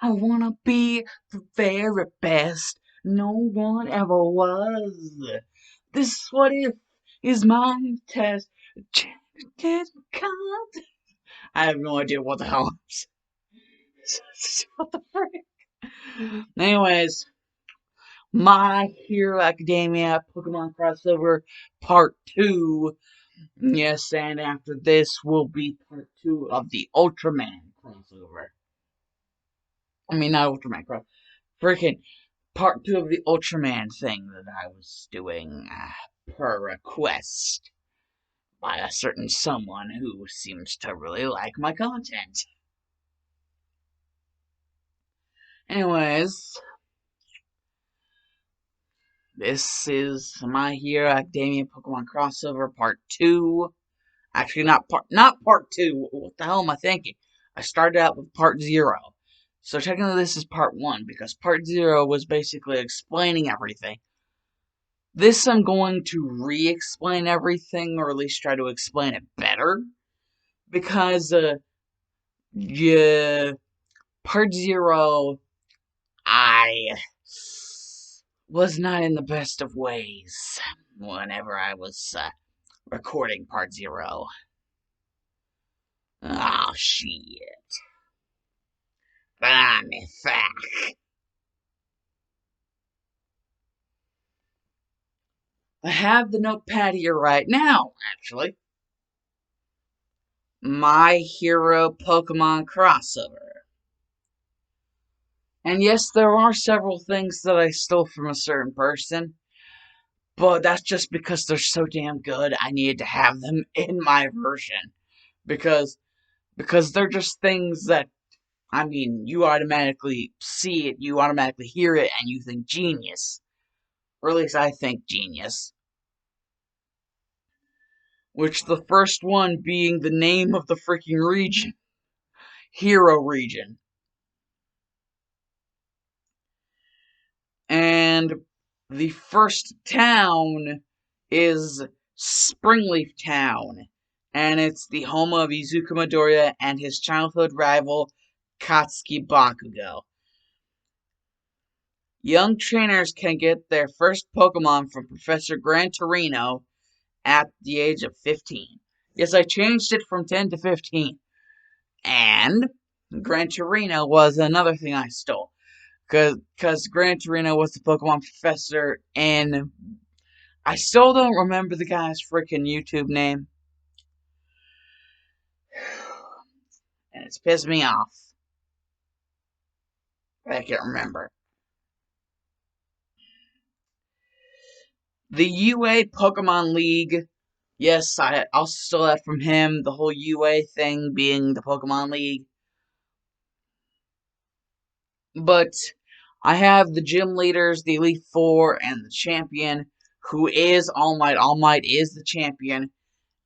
I wanna be the very best no one ever was. This what if is my test. Did come. I have no idea what the hell I'm saying. What the frick? Anyways, My Hero Academia Pokemon Crossover Part 2. Yes, and after this will be Part 2 of the Ultraman crossover. I mean, not Ultraman crossover. Freaking Part 2 of the Ultraman thing that I was doing per request by a certain someone who seems to really like my content. Anyways, this is My Hero Academia Pokemon Crossover Part 2. Actually, not part 2. What the hell am I thinking? I started out with Part 0. So technically this is Part 1, because Part 0 was basically explaining everything. This I'm going to re-explain everything, or at least try to explain it better. Because, yeah, Part 0, I was not in the best of ways whenever I was recording Part 0. Oh, shit. But I'm in fact. I have the notepad here right now, actually. My Hero Pokemon Crossover. And yes, there are several things that I stole from a certain person, but that's just because they're so damn good, I needed to have them in my version. Because they're just things that, I mean, you automatically see it, you automatically hear it, and you think genius. Or at least I think genius. Which the first one being the name of the freaking region. Hero region. And the first town is Springleaf Town. And it's the home of Izuku Midoriya and his childhood rival, Katsuki Bakugo. Young trainers can get their first Pokemon from Professor Gran Torino at the age of 15. Yes, I changed it from 10 to 15. And Gran Torino was another thing I stole. Because Gran Torino was the Pokemon professor, and I still don't remember the guy's freaking YouTube name. And it's pissed me off. I can't remember. The UA Pokemon League. Yes, I also stole that from him. The whole UA thing being the Pokemon League. But I have the gym leaders, the Elite Four, and the champion, who is All Might. All Might is the champion.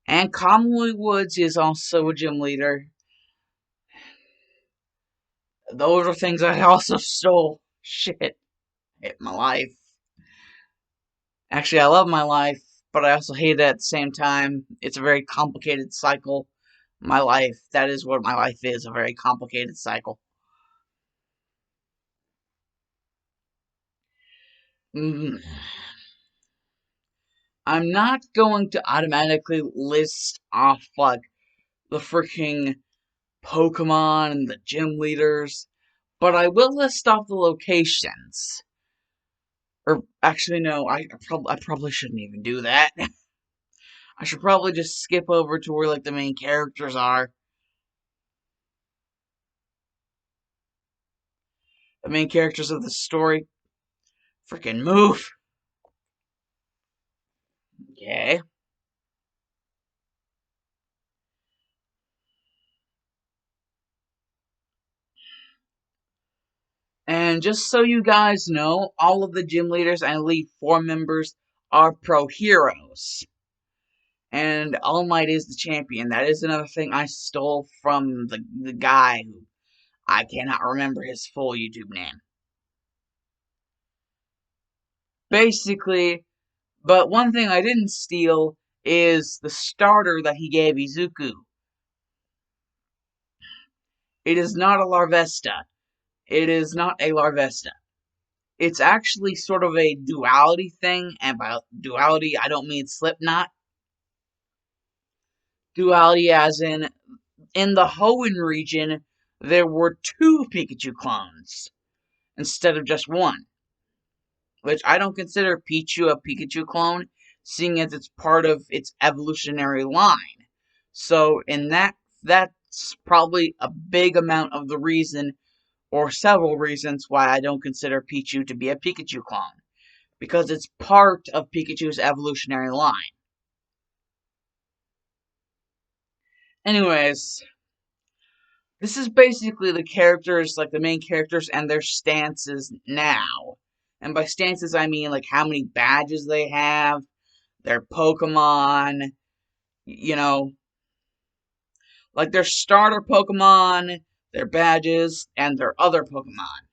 And Kamui Woods is also a gym leader. Those are things I also stole. Shit. Hate my life. Actually, I love my life, but I also hate it at the same time. It's a very complicated cycle. My life, that is what my life is, a very complicated cycle. Mm. I'm not going to automatically list off, like, the freaking Pokemon and the gym leaders, but I will list off the locations. Or, actually, no, I probably shouldn't even do that. I should probably just skip over to where, like, the main characters are. The main characters of the story. Freaking move! Okay. And just so you guys know, all of the gym leaders and Elite Four members are pro heroes. And All Might is the champion. That is another thing I stole from the guy who I cannot remember his full YouTube name. Basically, but one thing I didn't steal is the starter that he gave Izuku. It is not a Larvesta. It is not a Larvesta. It's actually sort of a duality thing, and by duality, I don't mean Slipknot. Duality as in the Hoenn region, there were two Pikachu clones instead of just one, which I don't consider Pichu a Pikachu clone, seeing as it's part of its evolutionary line. So in that's probably a big amount of the reason, or several reasons, why I don't consider Pichu to be a Pikachu clone, because it's part of Pikachu's evolutionary line. Anyways, this is basically the characters, like the main characters and their stances now. And by stances, I mean like how many badges they have, their Pokemon, you know, like their starter Pokemon, their badges, and their other Pokemon.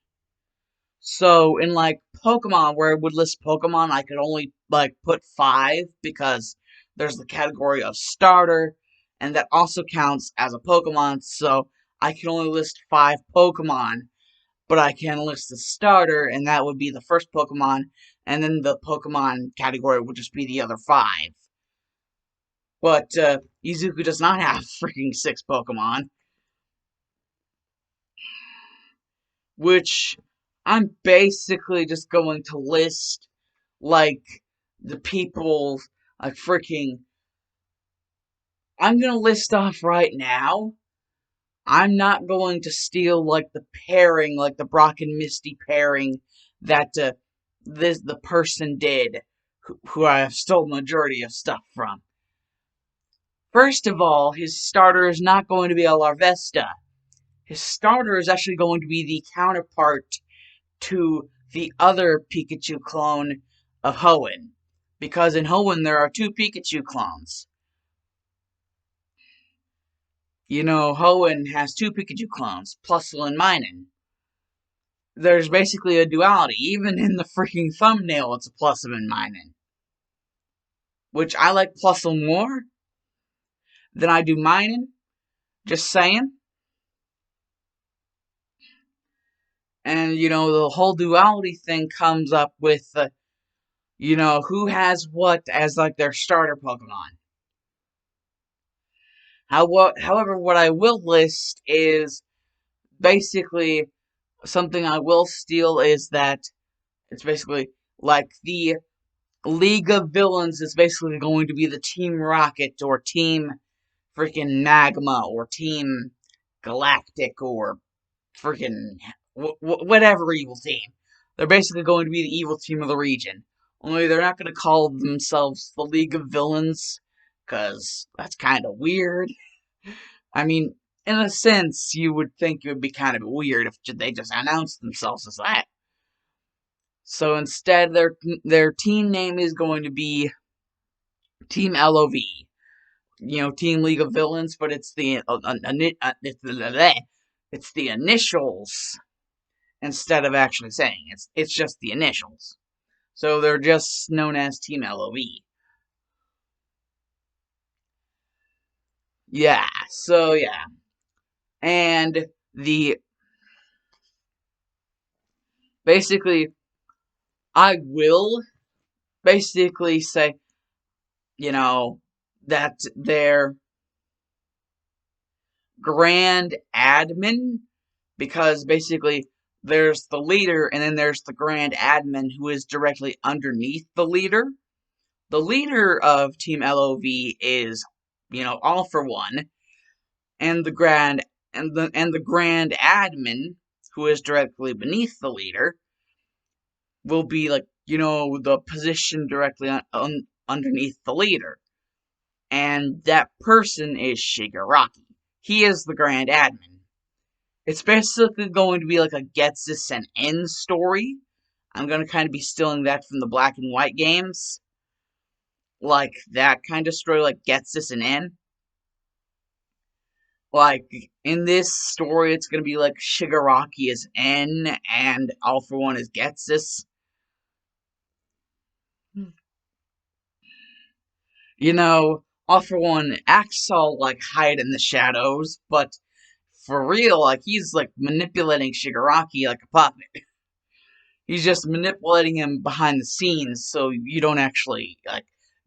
So in like Pokemon, where it would list Pokemon, I could only like put 5 because there's the category of starter, and that also counts as a Pokemon. So I can only list 5 Pokemon, but I can list the starter, and that would be the first Pokemon, and then the Pokemon category would just be the other 5. But Izuku does not have freaking 6 Pokemon, which I'm basically just going to list like the people, like freaking. I'm gonna list off right now. I'm not going to steal like the pairing, like the Brock and Misty pairing that the person did, who I have stolen the majority of stuff from. First of all, his starter is not going to be a Larvesta. His starter is actually going to be the counterpart to the other Pikachu clone of Hoenn. Because in Hoenn there are 2 Pikachu clones. You know, Hoenn has 2 Pikachu clones, Plusle and Minun. There's basically a duality. Even in the freaking thumbnail, it's a Plusle and Minun. Which I like Plusle more than I do Minun. Just saying. And, you know, the whole duality thing comes up with, who has what as, like, their starter Pokemon. However, what I will list is basically something I will steal is that it's basically like the League of Villains is basically going to be the Team Rocket or Team freaking Magma or Team Galactic or freaking whatever evil team. They're basically going to be the evil team of the region. Only they're not going to call themselves the League of Villains, because that's kind of weird. I mean, in a sense, you would think it would be kind of weird if they just announced themselves as that. So instead, their team name is going to be Team LOV. You know, Team League of Villains, but it's it's the initials instead of actually saying it's just the initials. So they're just known as Team LOV. Yeah. So yeah, and the basically I will basically say, you know, that their grand admin, because basically there's the leader and then there's the grand admin who is directly underneath the leader. The leader of Team LOV is, All For One, and the grand admin, who is directly beneath the leader, will be like, the position directly underneath the leader. And that person is Shigaraki. He is the grand admin. It's basically going to be like a Gets This and N story. I'm going to kind of be stealing that from the Black and White games. Like that kind of story, like Gets This and N. Like, in this story, it's going to be like Shigaraki is N and All For One is Gets This. All For One acts all like hide in the shadows, but for real, like, he's, like, manipulating Shigaraki like a puppet. He's just manipulating him behind the scenes so you don't actually, like,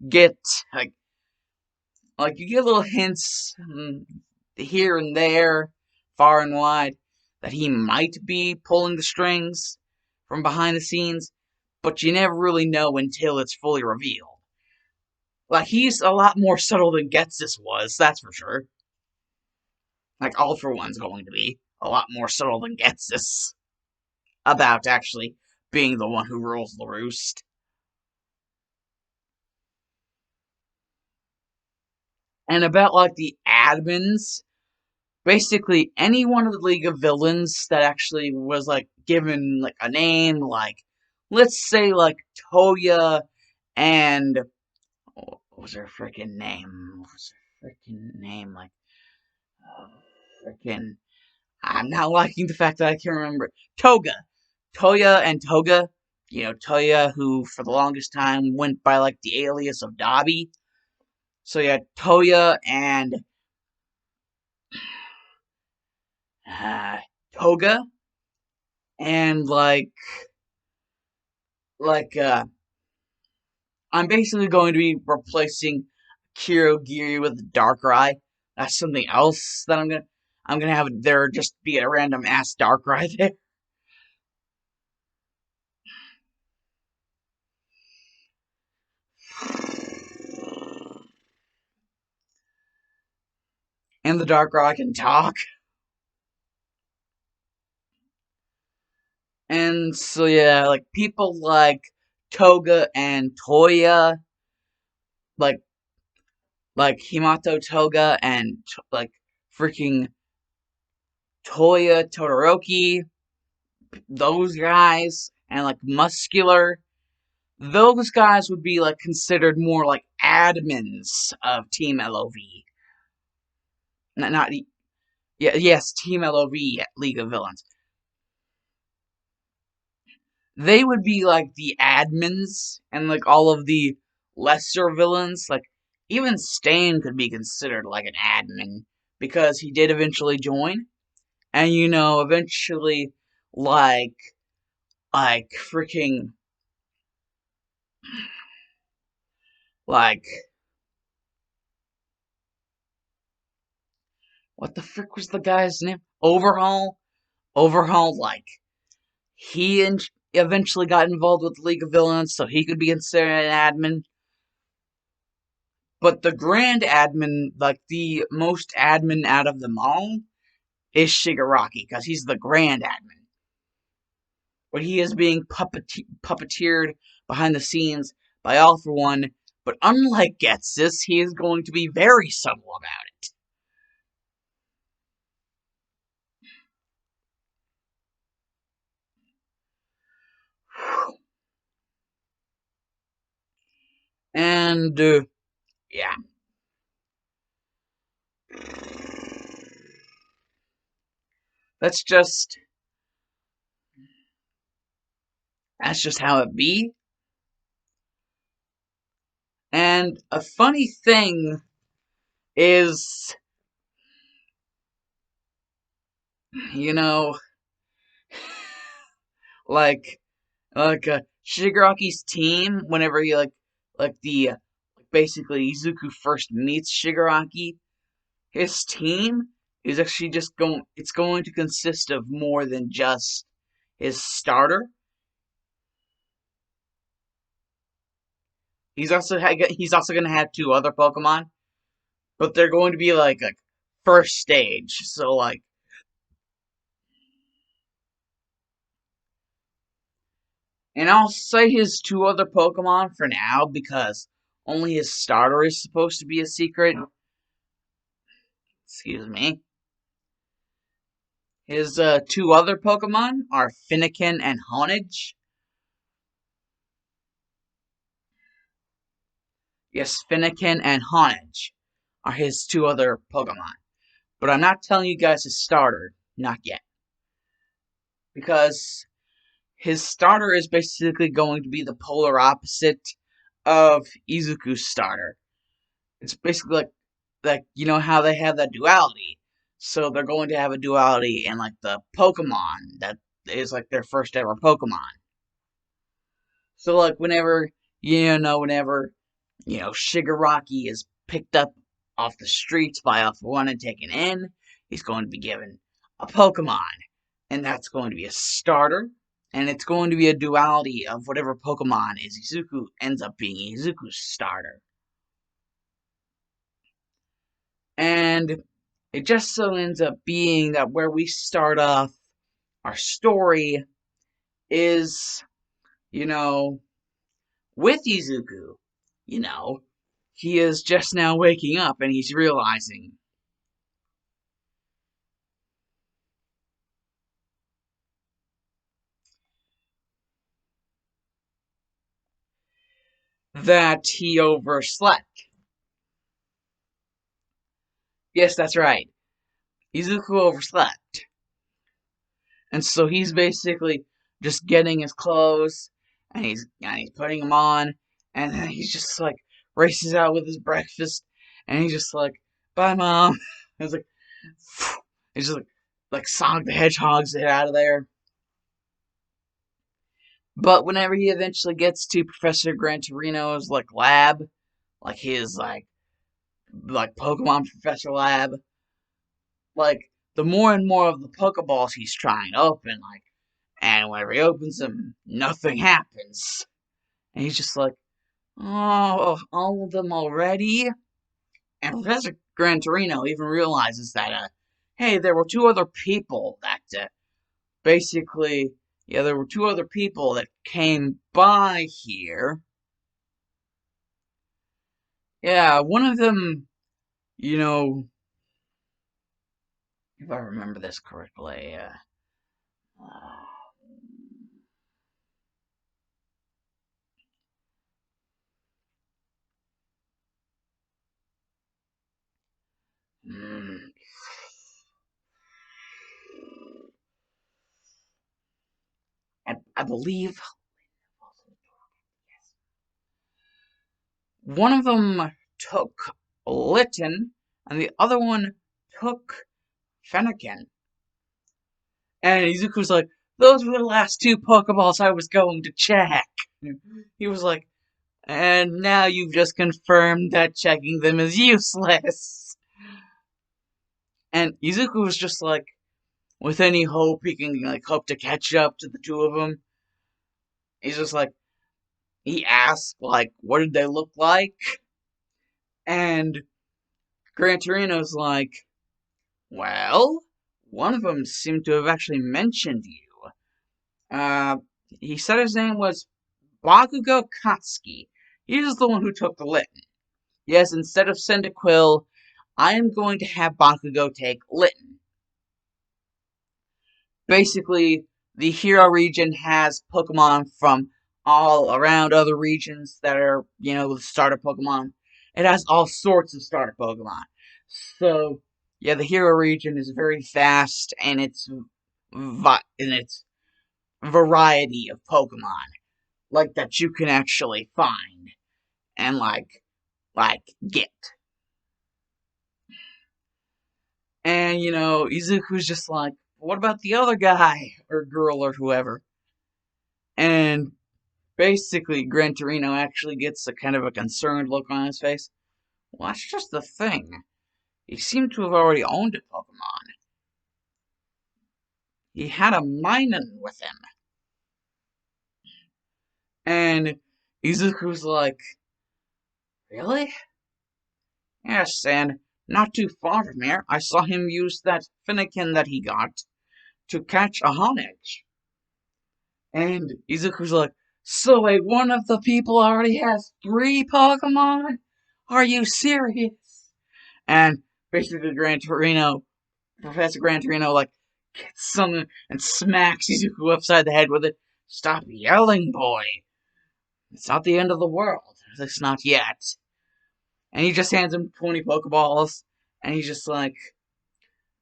get, like, you get little hints here and there, far and wide, that he might be pulling the strings from behind the scenes, but you never really know until it's fully revealed. Like, he's a lot more subtle than Getsus was, that's for sure. Like, All For One's going to be a lot more subtle than Getsus about actually being the one who rules the roost. And about, like, the admins, basically any one of the League of Villains that actually was, like, given, like, a name, like, let's say, like, Toya and, what was her freaking name? What was her freaking name? Like, freaking, I'm not liking the fact that I can't remember. Toya and Toga. You know, Toya, who for the longest time went by, like, the alias of Dabi. So you had Toya and Toga, and I'm basically going to be replacing Kirogiri with Darkrai. That's something else that I'm gonna have there just be a random ass Darkrai there. And the Darkrai can talk. And so yeah, like people like Toga and Toya, like Himato Toga and like freaking Toya Todoroki, those guys, and like Muscular, those guys would be like considered more like admins of Team LOV. Not yeah, yes, Team LOV, League of Villains. They would be like the admins and like all of the lesser villains. Like even Stain could be considered like an admin because he did eventually join, and you know, eventually, like freaking like what the frick was the guy's name? Overhaul, like he eventually got involved with the League of Villains, so he could be considered an admin. But the grand admin, like the most admin out of them all, is Shigaraki, because he's the grand admin. But he is being puppeteered behind the scenes by All For One. But unlike Getsus, he is going to be very subtle about it. And, yeah. That's just how it be. And a funny thing is, you know, like Shigaraki's team, whenever he the basically Izuku first meets Shigaraki, his team is actually it's going to consist of more than just his starter. He's also going to have two other Pokemon, but they're going to be like a first stage. So like, and I'll say his two other Pokemon for now because only his starter is supposed to be a secret. Excuse me. His two other Pokemon are Finnegan and Honedge. Yes, Finnegan and Honedge are his two other Pokemon. But I'm not telling you guys his starter, not yet. Because his starter is basically going to be the polar opposite of Izuku's starter. It's basically like you know how they have that duality. So they're going to have a duality in like the Pokemon that is like their first ever Pokemon. So like whenever Shigaraki is picked up off the streets by Alpha One and taken in, he's going to be given a Pokemon, and that's going to be a starter, and it's going to be a duality of whatever Pokemon is Izuku ends up being Izuku's starter. And it just so ends up being that where we start off our story is, you know, with Izuku. You know, he is just now waking up and he's realizing that he overslept. Yes, that's right. Izuku overslept. And so he's basically just getting his clothes and he's putting them on, and then he's just like races out with his breakfast, and he's just like, "Bye, mom." He's like, he's just like Sonic the Hedgehog's it out of there. But whenever he eventually gets to Professor Gran Torino's like lab, like his like Pokemon Professor lab, like the more and more of the Pokeballs he's trying to open, like, and whenever he opens them, nothing happens. And he's just like, oh, all of them already? And Professor Gran Torino even realizes that, hey, there were two other people that basically, yeah, there were two other people that came by here. Yeah, one of them, you know, if I remember this correctly, hmm, I believe one of them took Litten, and the other one took Fennekin. And Izuku's like, those were the last two Pokeballs I was going to check. He was like, and now you've just confirmed that checking them is useless. And Izuku was just like, with any hope he can like hope to catch up to the two of them. He's just like, he asked like, what did they look like? And Gran Torino's like, well, one of them seemed to have actually mentioned you. Uh, he said his name was Bakugo Katsuki. He's the one who took the Litten. Yes, instead of Cyndaquil, I am going to have Bakugo take Litten. Basically, the Hero region has Pokemon from all around other regions that are, the starter Pokemon. It has all sorts of starter Pokemon. So, yeah, the Hero region is very vast in its variety of Pokemon, like that you can actually find and like get. And Izuku's just like, what about the other guy or girl or whoever? And basically, Gran Torino actually gets a kind of a concerned look on his face. Well, that's just the thing. He seemed to have already owned a Pokemon. He had a Minun with him. And Izuku's like, really? Yes, and not too far from here, I saw him use that Finnegan that he got to catch a Honedge. And Izuku's like, so wait, one of the people already has three Pokemon? Are you serious? And basically Professor Gran Torino, like, gets something and smacks Izuku upside the head with it. Stop yelling, boy. It's not the end of the world. At least not yet. And he just hands him 20 Pokeballs, and he's just like,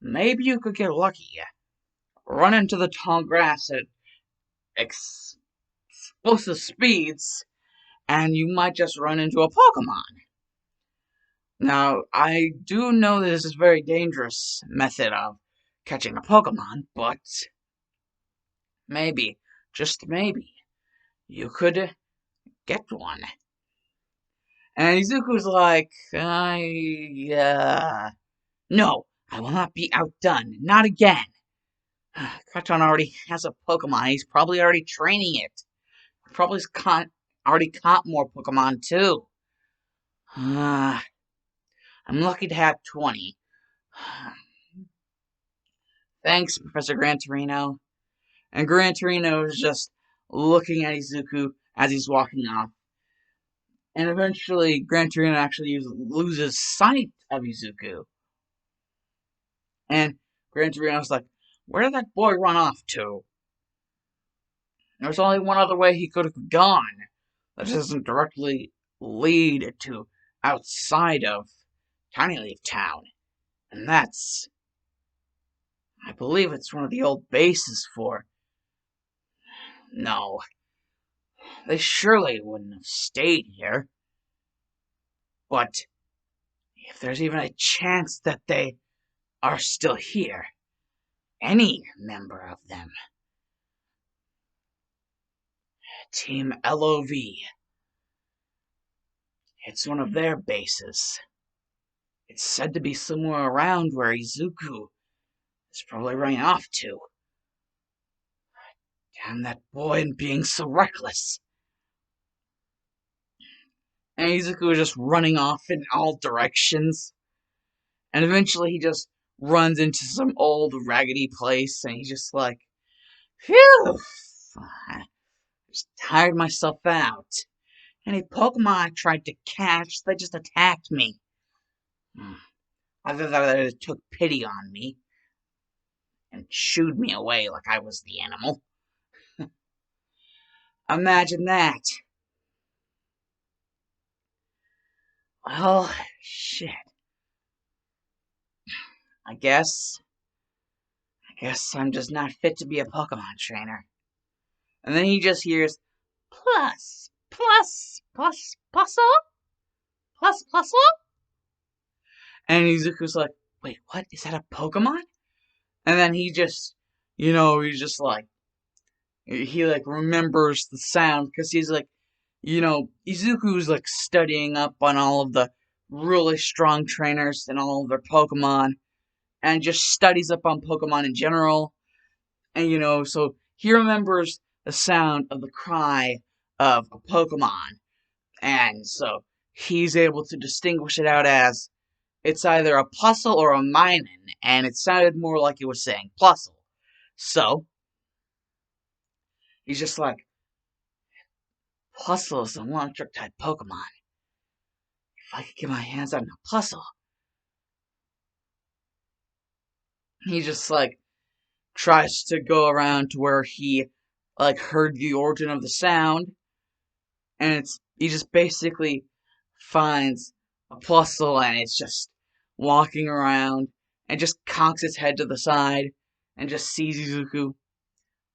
maybe you could get lucky. Run into the tall grass at explosive speeds, and you might just run into a Pokemon. Now, I do know this is a very dangerous method of catching a Pokemon, but maybe, just maybe, you could get one. And Izuku's like, no, I will not be outdone, not again. Katon already has a Pokemon, he's probably already training it. Probably already caught more Pokemon too. I'm lucky to have 20. Thanks, Professor Gran Torino. And Gran Torino is just looking at Izuku as he's walking off. And eventually, Gran Torino actually loses sight of Izuku. And Gran Torino's like, where did that boy run off to? There's only one other way he could have gone. That doesn't directly lead to outside of Tiny Leaf Town. And that's, I believe it's one of the old bases for. No, they surely wouldn't have stayed here. But if there's even a chance that they are still here, any member of them, Team LOV, it's one of their bases. It's said to be somewhere around where Izuku is probably running off to. Damn that boy and being so reckless. And Izuku is just running off in all directions. And eventually he just runs into some old raggedy place and he's just like, phew! I just tired myself out. Any Pokemon I tried to catch, they just attacked me. Either they took pity on me and shooed me away like I was the animal. Imagine that. Well, shit. I guess I'm just not fit to be a Pokemon trainer. And then he just hears, plus, plus, plus, plus, plus, plus, and Izuku's like, wait, what? Is that a Pokemon? And then he just, he's just like, he like remembers the sound because he's like, Izuku's like studying up on all of the really strong trainers and all of their Pokemon and just studies up on Pokemon in general. And so he remembers the sound of the cry of a Pokemon. And so he's able to distinguish it out as it's either a Plusle or a Minun, and it sounded more like it was saying Plusle. So he's just like, Plusle is an electric type Pokemon. If I could get my hands on a Plusle. He just like tries to go around to where he like heard the origin of the sound, and he just basically finds a Plusle and it's just walking around and just cocks its head to the side and just sees Izuku.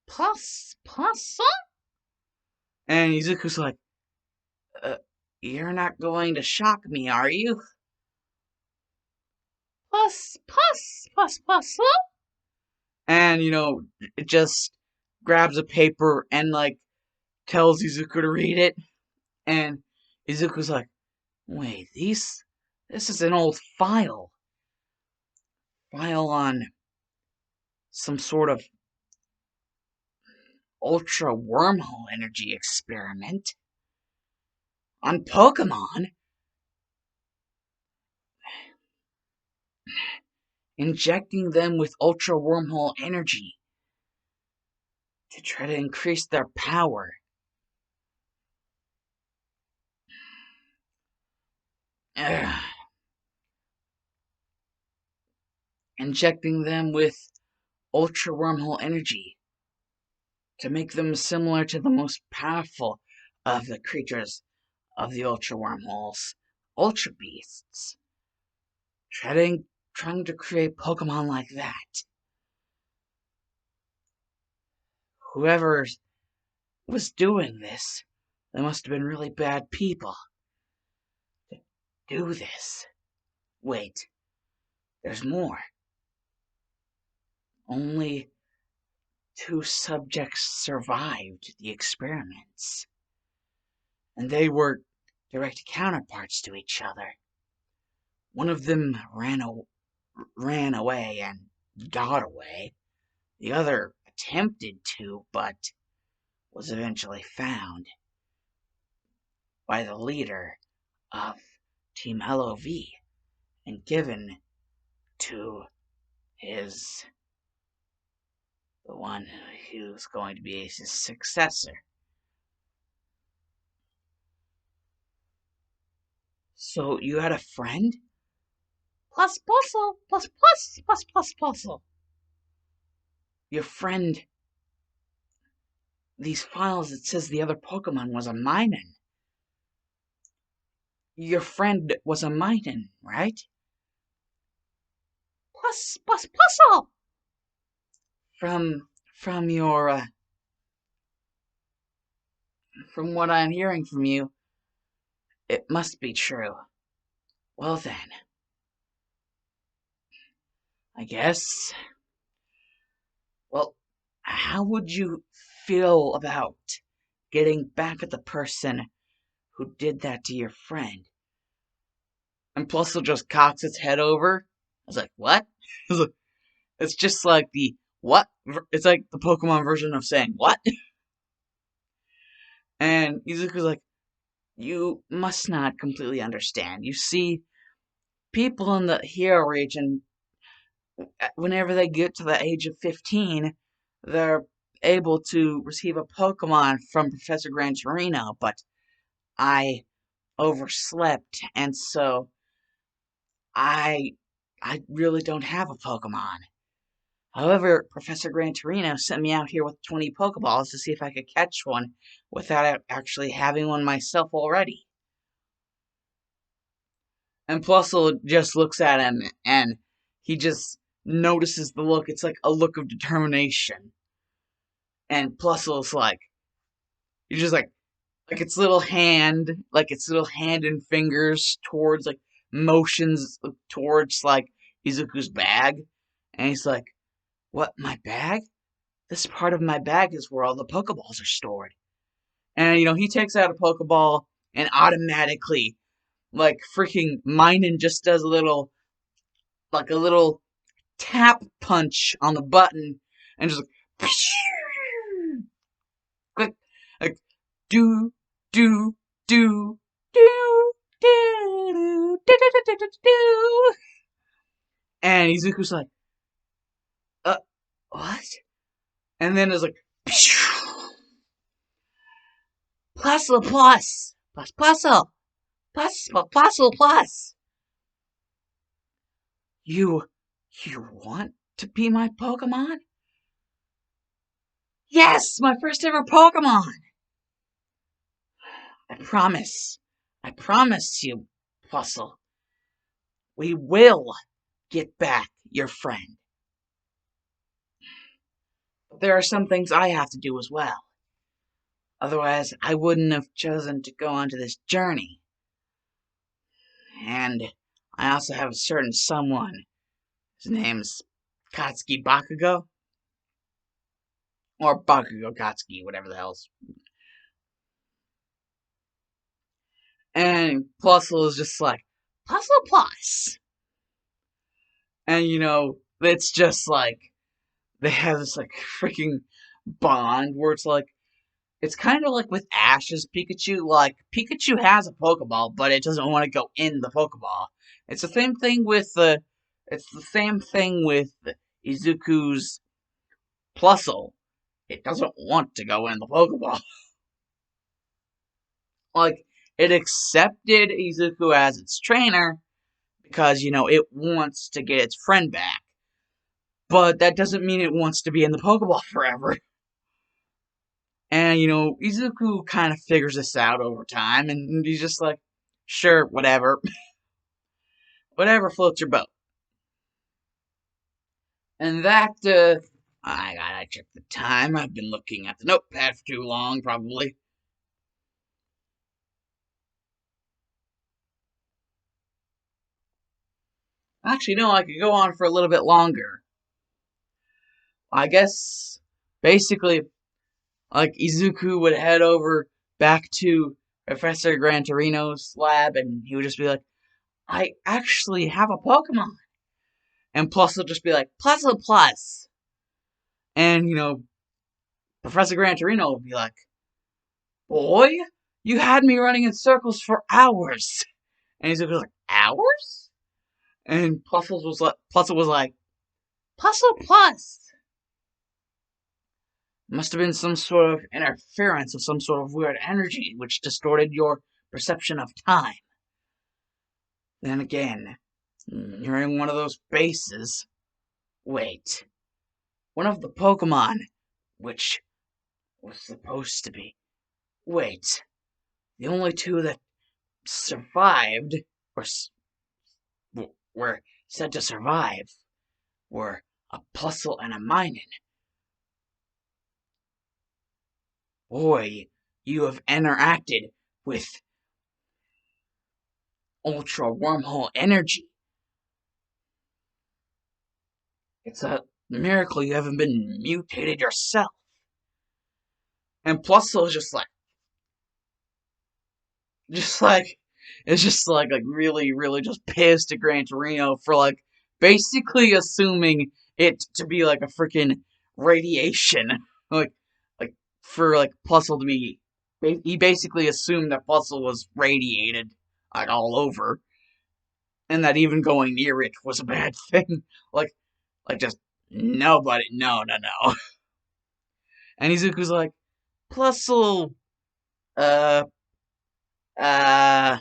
Plusle? And Izuku's like, you're not going to shock me, are you? Plusle? And, it just grabs a paper and, like, tells Izuku to read it. And Izuku's like, wait, this is an old file. File on some sort of ultra wormhole energy experiment. On Pokemon. Injecting them with ultra wormhole energy to try to increase their power. Injecting them with ultra wormhole energy to make them similar to the most powerful of the creatures of the ultra wormholes, ultra beasts. Trying to create Pokemon like that. Whoever was doing this, they must have been really bad people to do this. Wait, there's more. Only 2 subjects survived the experiments, and they were direct counterparts to each other. One of them ran away and got away. The other attempted to, but was eventually found by the leader of Team LOV and given to the one who's going to be his successor. So you had a friend? Plus puzzle, plus puzzle. Your friend, these files, it says the other Pokemon was a Minun. Your friend was a Minun, right? Plus puzzle. From your, from what I'm hearing from you, it must be true. Well then, I guess. Well, how would you feel about getting back at the person who did that to your friend? And Plusle just cocks its head over. I was like, what? It's just like the what? It's like the Pokemon version of saying what? And Izuku's like, you must not completely understand. You see, people in the Hero region, whenever they get to the age of 15, they're able to receive a Pokemon from Professor Gran Torino, but I overslept, and so I really don't have a Pokemon. However, Professor Gran Torino sent me out here with 20 Pokeballs to see if I could catch one without actually having one myself already. And Plusle just looks at him, and he just notices the look. It's like a look of determination. And Plusle's like, he's just like its little hand, and fingers towards, like, motions towards, like, Izuku's bag. And he's like, what, my bag? This part of my bag is where all the Pokeballs are stored. And, he takes out a Pokeball and automatically, like, freaking Minun just does a little tap punch on the button and just like, click, like, do, do, do, do, do, do, do, do, do, do. And Izuku's like, what? And then it's like, Plusle plus, Plusle, plus. You want to be my Pokemon? Yes, my first ever Pokemon! I promise you, Plusle, we will get back your friend. But there are some things I have to do as well. Otherwise, I wouldn't have chosen to go onto this journey. And I also have a certain someone. His name's Katsuki Bakugo. Or Bakugo Katsuki, whatever the hell's. And Plusle is just like, Plusle plus. And it's just like, they have this like freaking bond where it's kind of like with Ash's Pikachu. Like, Pikachu has a Pokeball, but it doesn't want to go in the Pokeball. It's the same thing with Izuku's Plusle. It doesn't want to go in the Pokeball. Like, it accepted Izuku as its trainer because, it wants to get its friend back. But that doesn't mean it wants to be in the Pokeball forever. And, Izuku kind of figures this out over time, and he's just like, sure, whatever. Whatever floats your boat. And that, I gotta check the time. I've been looking at the notepad for too long, probably. Actually, no, I could go on for a little bit longer. I guess, basically, like, Izuku would head over back to Professor Gran Torino's lab, and he would just be like, I actually have a Pokemon. And Plus will just be like, plus a plus. And, Professor Gran Torino would be like, boy, you had me running in circles for hours. And he's like, hours? And Plusle was like, plus a plus. Must have been some sort of interference of some sort of weird energy which distorted your perception of time. Then again, you're in one of those bases. Wait, one of the Pokemon, which was supposed to be. Wait, the only two that survived, or were said to survive, were a Plusle and a Minun. Boy, you have interacted with Ultra Wormhole Energy. It's a miracle you haven't been mutated yourself. And Plusle is just like, it's just like really, really just pissed at Gran Torino for like basically assuming it to be like a freaking radiation, like, like for like Plusle to be. He basically assumed that Plusle was radiated, like all over, and that even going near it was a bad thing. Like, just nobody, no, no, no. And Izuku's like, Plusle, uh, uh,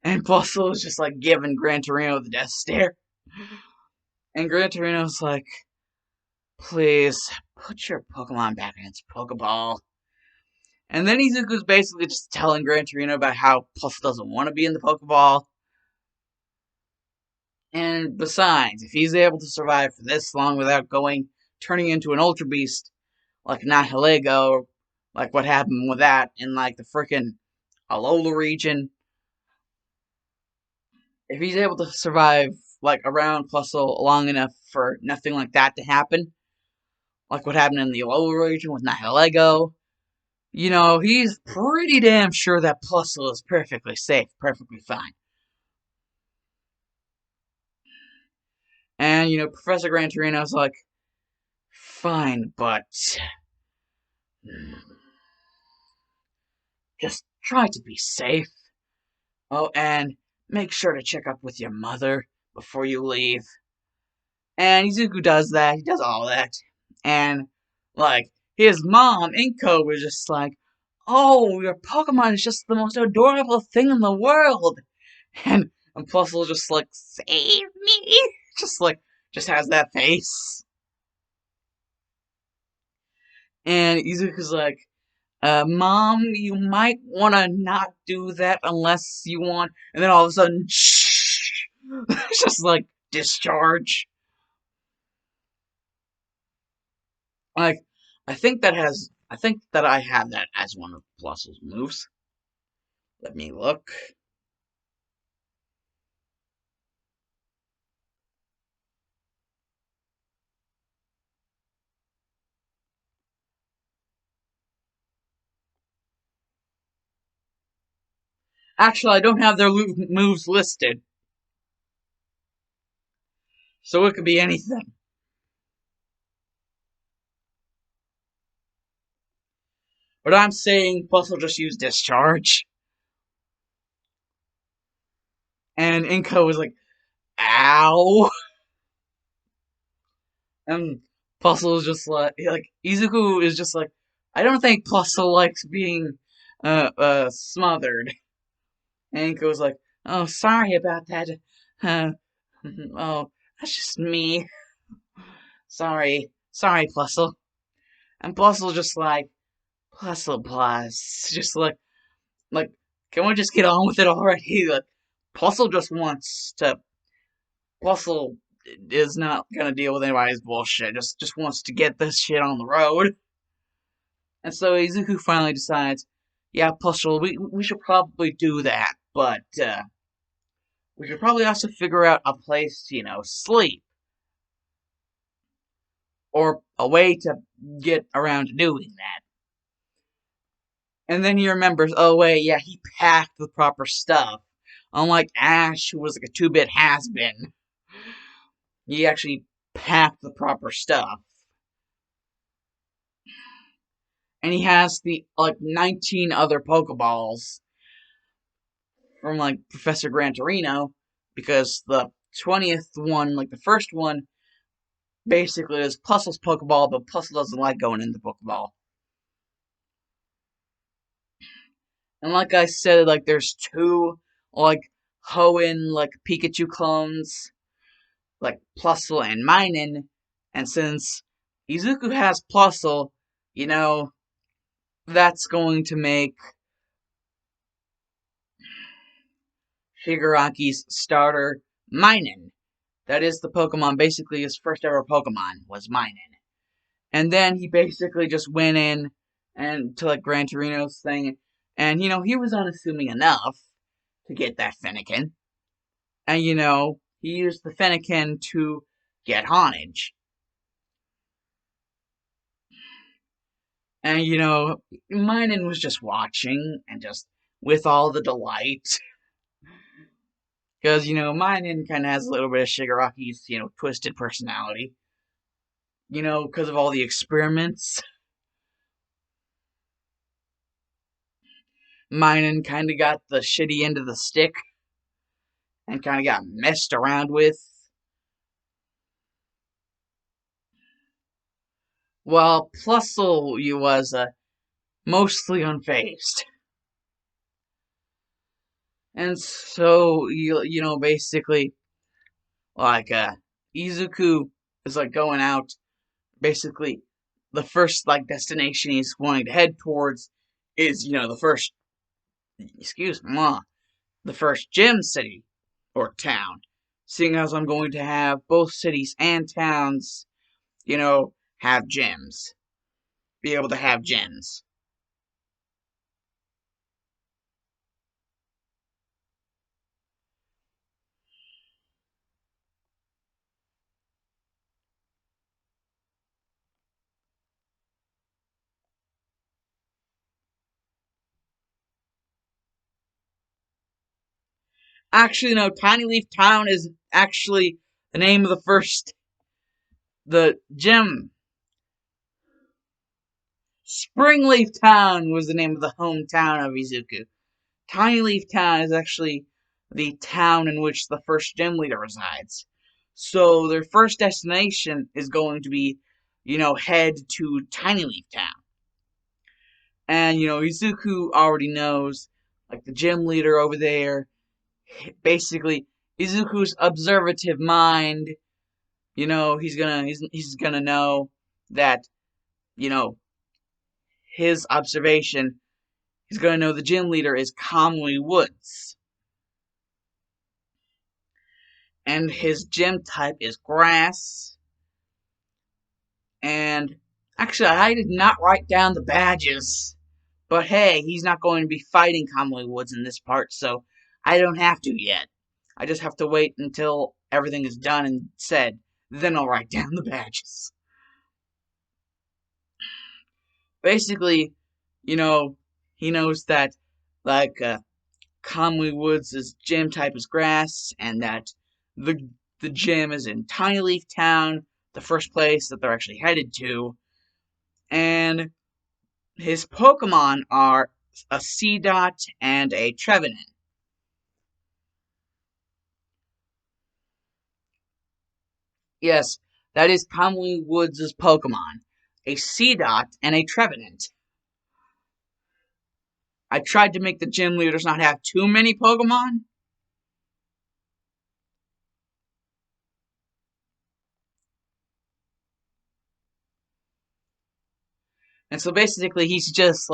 and Plusle is just like giving Gran Torino the death stare. And Gran Torino's like, please, put your Pokemon back in its Pokeball. And then Izuku's basically just telling Gran Torino about how Plusle doesn't want to be in the Pokeball. And besides, if he's able to survive for this long without turning into an Ultra Beast, like Nihilego, like what happened with that in like the frickin' Alola region, if he's able to survive like around Plusle long enough for nothing like that to happen, like what happened in the Alola region with Nihilego, he's pretty damn sure that Plusle is perfectly safe, perfectly fine. And, Professor Gran Torino's like, fine, but just try to be safe. Oh, and make sure to check up with your mother before you leave. And Izuku does that. He does all that. And, like, his mom, Inko, was just like, oh, your Pokemon is just the most adorable thing in the world. And Plusle just like, save me. Just has that face. And Izuku's like, Mom, you might want to not do that unless you want. And then all of a sudden, shh, it's just like discharge. Like, I think that I have that as one of Plusle's moves. Let me look. Actually, I don't have their moves listed, so it could be anything. But I'm saying Plusle just used discharge. And Inko was like, ow. And Plusle is just like Izuku is just like, I don't think Plusle likes being smothered. And Inko was like, oh, sorry about that. Uh, oh, that's just me. Sorry, Plusle. And Plusle just like, Plusle plus, just like, can we just get on with it already? Like, Plusle just wants to. Plusle is not gonna deal with anybody's bullshit. Just wants to get this shit on the road. And so Izuku finally decides, yeah, Plusle, we should probably do that, but We should probably also figure out a place to, sleep. Or a way to get around to doing that. And then he remembers, oh wait, yeah, he packed the proper stuff. Unlike Ash, who was like a two-bit has-been. He actually packed the proper stuff. And he has the, 19 other Pokeballs from, Professor Grantorino, because the 20th one, the first one, basically is Plusle's Pokeball, but Plusle doesn't like going in the Pokeball. And like I said, there's two, Hoenn, Pikachu clones, Plusle and Minun, and since Izuku has Plusle, that's going to make Shigaraki's starter Minun. That is the Pokemon, basically his first ever Pokemon was Minun. And then he basically just went in and to Gran Torino's thing, and he was unassuming enough to get that Fennekin. And he used the Fennekin to get Honage. And Minun was just watching and just with all the delight. Because, Minun kind of has a little bit of Shigaraki's, twisted personality. Because of all the experiments. Minun kind of got the shitty end of the stick. And kind of got messed around with. While Plusle was mostly unfazed. And so, basically, Izuku is, going out. Basically, the first, destination he's wanting to head towards is, the first, the first gym city, or town. Seeing as I'm going to have both cities and towns, have gyms. Be able to have gyms. Actually, no, Tiny Leaf Town is actually the name of the gym. Springleaf Town was the name of the hometown of Izuku. Tiny Leaf Town is actually the town in which the first gym leader resides. So their first destination is going to be, head to Tiny Leaf Town. And, Izuku already knows, the gym leader over there, basically, Izuku's observative mind, he's gonna know that, his observation, he's gonna know the gym leader is Kamui Woods. And his gym type is grass. And actually, I did not write down the badges. But hey, he's not going to be fighting Kamui Woods in this part, so I don't have to yet. I just have to wait until everything is done and said. Then I'll write down the badges. Basically, he knows that, Kamui Woods' gym type is grass, and that the gym is in Tiny Leaf Town, the first place that they're actually headed to. And his Pokemon are a Seedot and a Trevenant. Yes, that is Kamui Woods' Pokemon. A Seedot and a Trevenant. I tried to make the gym leaders not have too many Pokemon. And so basically he's just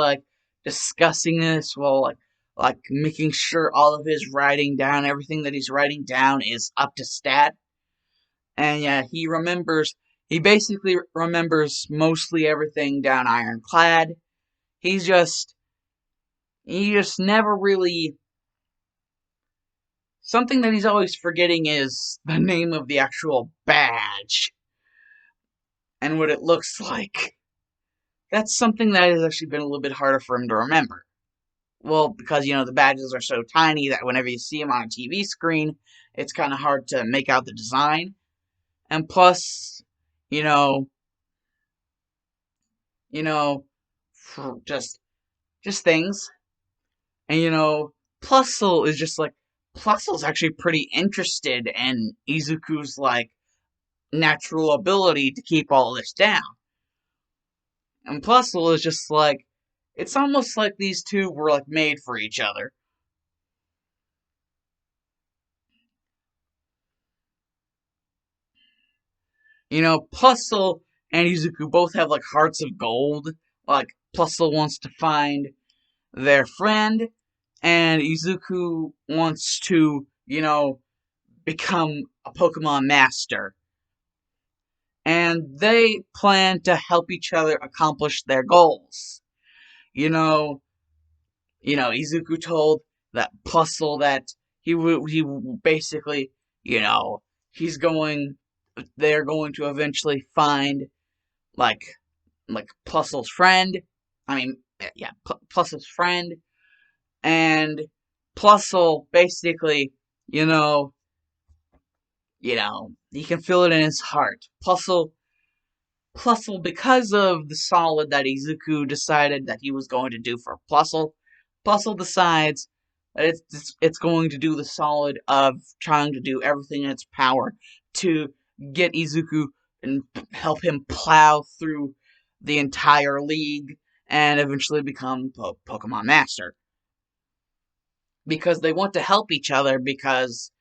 discussing this while making sure all of his writing down, everything that he's writing down is up to stat. And yeah, he basically remembers mostly everything down Ironclad. He just never really something that he's always forgetting is the name of the actual badge and what it looks like. That's something that has actually been a little bit harder for him to remember. Well, because, the badges are so tiny that whenever you see them on a TV screen, it's kind of hard to make out the design. And plus, you know, you know, for just things. And, Plusle is just like, Plusle's actually pretty interested in Izuku's, like, natural ability to keep all this down. And Plusle is just like, it's almost like these two were, like, made for each other. Plusle and Izuku both have, like, hearts of gold. Like, Plusle wants to find their friend, and Izuku wants to, become a Pokemon master. And they plan to help each other accomplish their goals. You know, Izuku told that Plusle that he basically, he's going, they're going to eventually find, like, Plusle's friend. I mean, yeah, Plusle's friend. And Plusle basically, you know, he can feel it in his heart. Plusle, because of the solid that Izuku decided that he was going to do for Plusle decides that it's going to do the solid of trying to do everything in its power to get Izuku and help him plow through the entire league and eventually become Pokemon Master. Because they want to help each other because,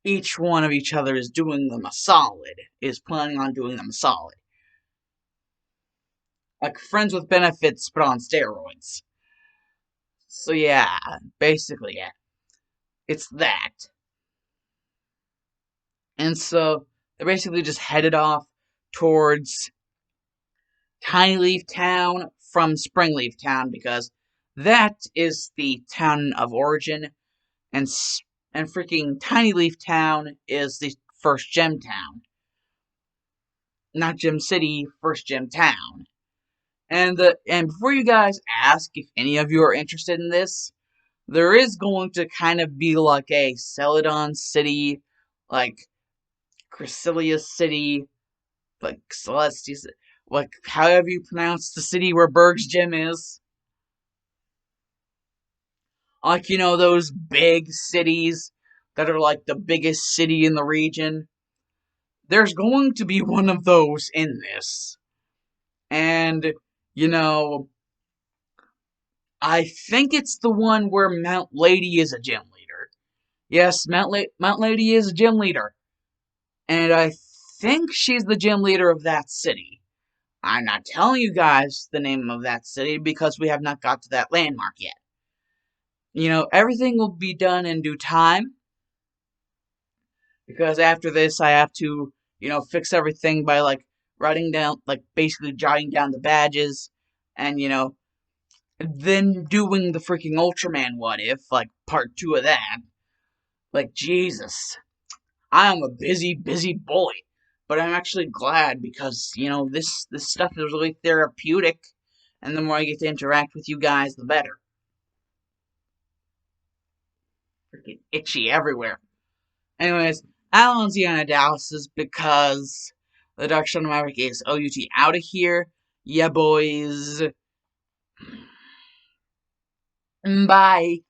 each one of each other is doing them a solid, is planning on doing them a solid. Like friends with benefits, but on steroids. So yeah, basically, yeah. It's that. And so they're basically just headed off towards Tiny Leaf Town from Springleaf Town because that is the town of origin, and freaking Tiny Leaf Town is the first gem town. Not Gem City, first gem town. And before you guys ask if any of you are interested in this, there is going to kind of be like a Celadon City, like Cresselia City, like Celestia, like however you pronounce the city where Berg's gym is. Like, those big cities that are like the biggest city in the region. There's going to be one of those in this. And, you know, I think it's the one where Mount Lady is a gym leader. Yes, Mount Lady is a gym leader. And I think she's the gym leader of that city. I'm not telling you guys the name of that city because we have not got to that landmark yet. Everything will be done in due time. Because after this, I have to, fix everything by, like, writing down, like, basically jotting down the badges. And, then doing the freaking Ultraman what if, like, part 2 of that. Like, Jesus. I am a busy, busy boy. But I'm actually glad because, this stuff is really therapeutic. And the more I get to interact with you guys, the better. Freaking itchy everywhere. Anyways, Alan's the analysis because the Dark Shadow Maverick is OUT out of here. Yeah, boys. Bye.